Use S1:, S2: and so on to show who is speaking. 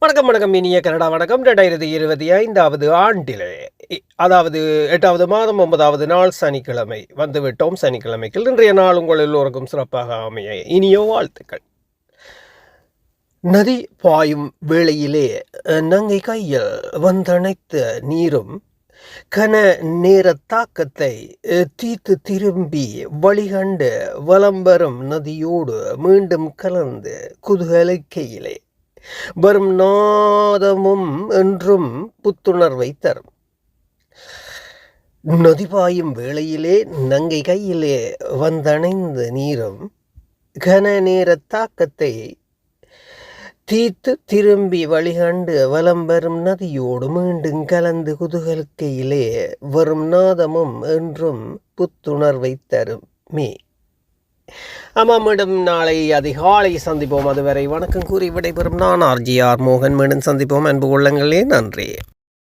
S1: வணக்கம் வணக்கம் இனிய கனடா வணக்கம். 2025 ஆண்டிலே அதாவது 8வது மாதம் 9வது நாள் சனிக்கிழமை வந்துவிட்டோம். சனிக்கிழமைக்கு இன்றைய நாள் உங்கள் எல்லோருக்கும் சிறப்பாக அமைய இனிய வாழ்த்துக்கள். நதி பாயும் வேளையிலே நங்கை கையில் வந்தணைத்த நீரும் கன நேர தாக்கத்தை தீத்து திரும்பி வழிகண்டு வலம் வரும் நதியோடு மீண்டும் கலந்து குதூகலிக்கையிலே வரும் நாதமும் என்றும் புத்துணர்வை தரும். நதி பாயும் வேளையிலே நங்கை கையிலே வந்தணைந்த நீரும் கன நேர தாக்கத்தை தீத்து திரும்பி வழிகண்டு வலம் வரும் நதியோடு மீண்டும் கலந்து குதூகலிக்கையிலே வரும் நாதமும் என்றும் புத்துணர்வை தருமே. ஆமாம், மீண்டும் நாளை அதிகாலை சந்திப்போம். அதுவரை வணக்கம் கூறி விடைபெறும் நான் RGR மோகன். மீண்டும் சந்திப்போம். அன்பு உள்ளங்களே, நன்றி.